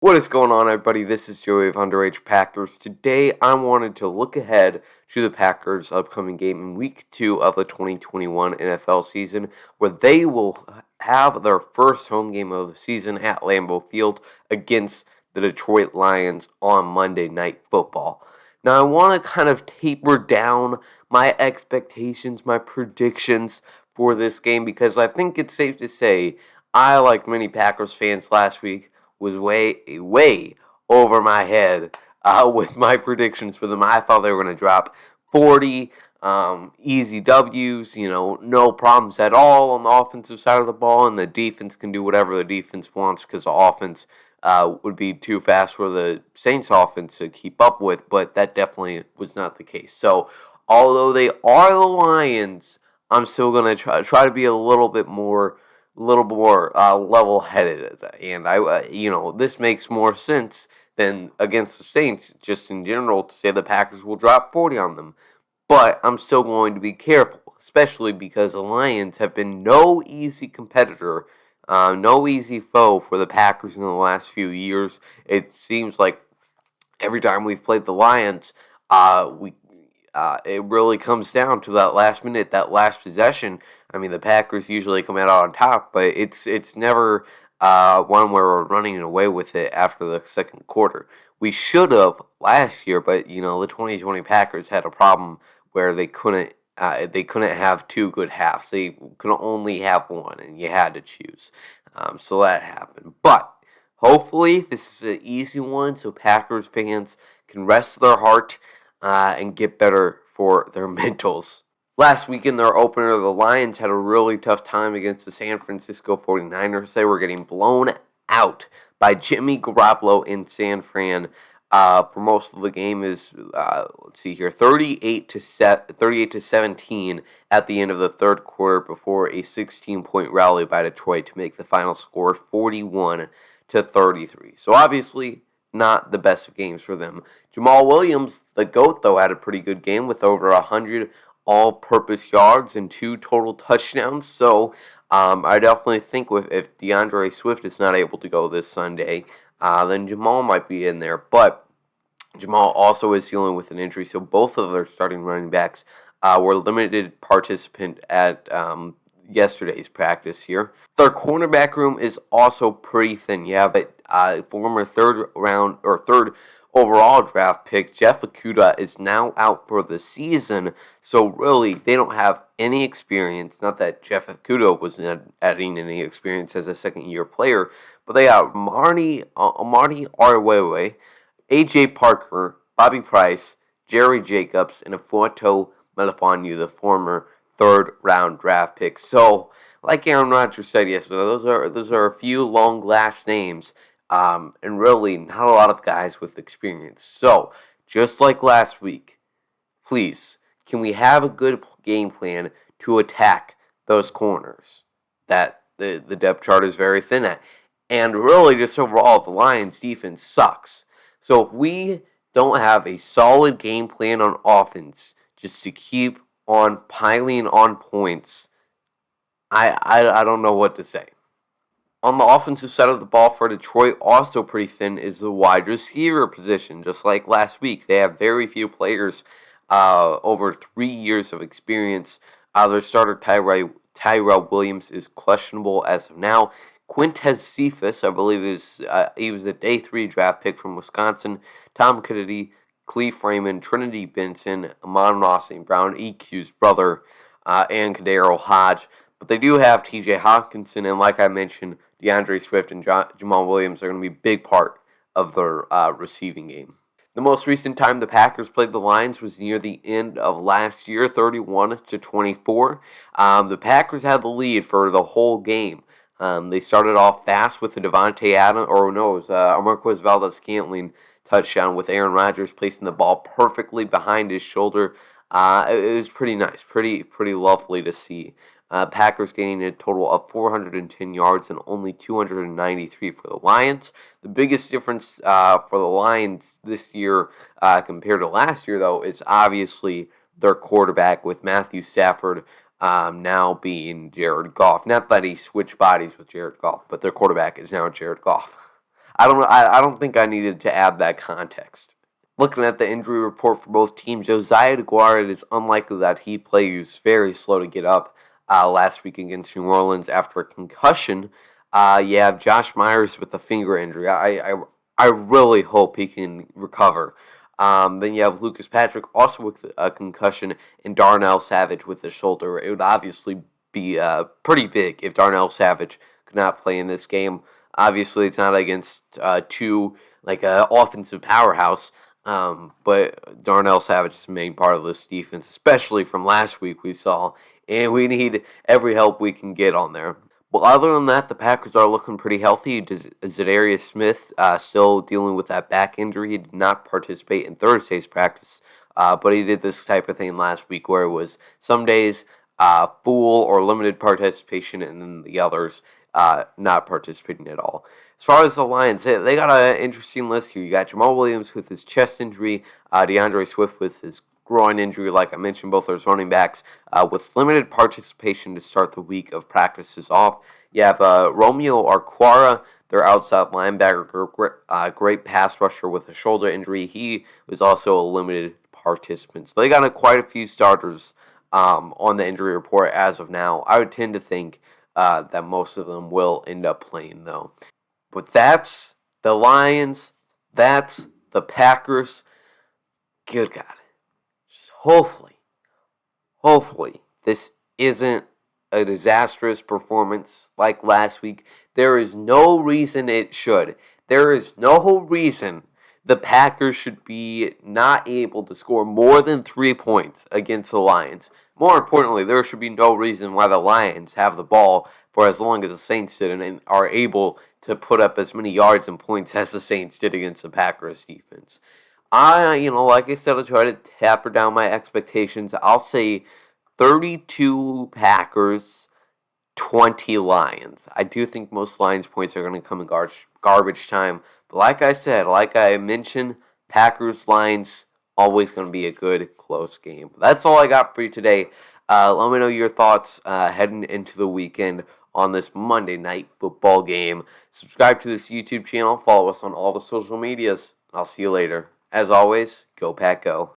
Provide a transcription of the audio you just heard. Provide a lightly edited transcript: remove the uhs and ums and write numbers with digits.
What is going on, everybody? This is Joey of Underage Packers. Today, I wanted to look ahead to the Packers' upcoming game in Week 2 of the 2021 NFL season, where they will have their first home game of the season at Lambeau Field against the Detroit Lions on Monday Night Football. Now, I want to kind of taper down my expectations, my predictions for this game, because I think it's safe to say I, like many Packers fans last week, was way over my head with my predictions for them. I thought they were going to drop 40 easy W's, no problems at all on the offensive side of the ball, and the defense can do whatever the defense wants because the offense would be too fast for the Saints offense to keep up with, but that definitely was not the case. So, although they are the Lions, I'm still going to try to be a little more level-headed, and this makes more sense than against the Saints, just in general, to say the Packers will drop 40 on them. But I'm still going to be careful, especially because the Lions have been no easy competitor, no easy foe for the Packers in the last few years. It seems like every time we've played the Lions, it really comes down to that last minute, that last possession. I mean, the Packers usually come out on top, but it's never one where we're running away with it after the second quarter. We should have last year, but the 2020 Packers had a problem where they couldn't have two good halves. They could only have one, and you had to choose. So that happened. But hopefully, this is an easy one, so Packers fans can rest their heart and get better for their mentals. Last week in their opener, the Lions had a really tough time against the San Francisco 49ers. They were getting blown out by Jimmy Garoppolo in San Fran for most of the game. Is 38 to 17 at the end of the third quarter before a 16-point rally by Detroit to make the final score 41 to 33. So obviously, not the best of games for them. Jamal Williams, the GOAT, though, had a pretty good game with over 100 all-purpose yards and 2 total touchdowns. So I definitely think if DeAndre Swift is not able to go this Sunday, then Jamal might be in there. But Jamal also is dealing with an injury, so both of their starting running backs were limited participant at yesterday's practice here. Their cornerback room is also pretty thin. You have a former third overall draft pick, Jeff Okudah, is now out for the season, so really, they don't have any experience. Not that Jeff Okudah was adding any experience as a second-year player, but they have Amani Arwewe, A.J. Parker, Bobby Price, Jerry Jacobs, and Afuato Melifonwu, the former third-round draft pick. So, like Aaron Rodgers said yesterday, those are a few long last names, and really not a lot of guys with experience. So, just like last week, please, can we have a good game plan to attack those corners that the depth chart is very thin at? And really, just overall, the Lions' defense sucks. So if we don't have a solid game plan on offense just to keep on piling on points, I don't know what to say. On the offensive side of the ball for Detroit, also pretty thin, is the wide receiver position. Just like last week, they have very few players over 3 years of experience. Their starter, Tyrell Williams, is questionable as of now. Quintez Cephas, I believe, he was a day 3 draft pick from Wisconsin. Tom Kennedy, Cleve Freeman, Trinity Benson, Amon-Ra St. Brown, EQ's brother, and Kadero Hodge. But they do have T.J. Hawkinson, and like I mentioned, DeAndre Swift and Jamal Williams are going to be a big part of their receiving game. The most recent time the Packers played the Lions was near the end of last year, 31-24. The Packers had the lead for the whole game. They started off fast with the Devontae Adams, Marquez Valdes-Scantling touchdown with Aaron Rodgers placing the ball perfectly behind his shoulder. It was pretty nice, pretty lovely to see. Packers gaining a total of 410 yards and only 293 for the Lions. The biggest difference for the Lions this year compared to last year, though, is obviously their quarterback, with Matthew Stafford now being Jared Goff. Not that he switched bodies with Jared Goff, but their quarterback is now Jared Goff. I don't think I needed to add that context. Looking at the injury report for both teams, Josiah DeGuara, it is unlikely that he plays. Very slow to get up last week against New Orleans after a concussion. You have Josh Myers with a finger injury. I really hope he can recover. Then you have Lucas Patrick also with a concussion, and Darnell Savage with the shoulder. It would obviously be pretty big if Darnell Savage could not play in this game. Obviously, it's not against two offensive powerhouse. But Darnell Savage is the main part of this defense, especially from last week we saw, and we need every help we can get on there. But other than that, the Packers are looking pretty healthy. Zadarius Smith still dealing with that back injury. He did not participate in Thursday's practice, but he did this type of thing last week where it was some days full or limited participation, and then the others not participating at all. As far as the Lions, they got an interesting list here. You got Jamal Williams with his chest injury, DeAndre Swift with his groin injury, like I mentioned, both those running backs with limited participation to start the week of practices off. You have Romeo Arquara, their outside linebacker, great pass rusher with a shoulder injury. He was also a limited participant. So they got quite a few starters on the injury report as of now. I would tend to think that most of them will end up playing, though. But that's the Lions. That's the Packers. Good God. Just hopefully, this isn't a disastrous performance like last week. There is no reason it should. There is no reason the Packers should be not able to score more than 3 points against the Lions. More importantly, there should be no reason why the Lions have the ball for as long as the Saints did and are able to put up as many yards and points as the Saints did against the Packers defense. Like I said, I'll try to taper down my expectations. I'll say 32 Packers, 20 Lions. I do think most Lions points are going to come in garbage time. But like I said, like I mentioned, Packers, Lions, always going to be a good, close game. That's all I got for you today. Let me know your thoughts heading into the weekend on this Monday night football game. Subscribe to this YouTube channel. Follow us on all the social medias. I'll see you later. As always, go Pack Go.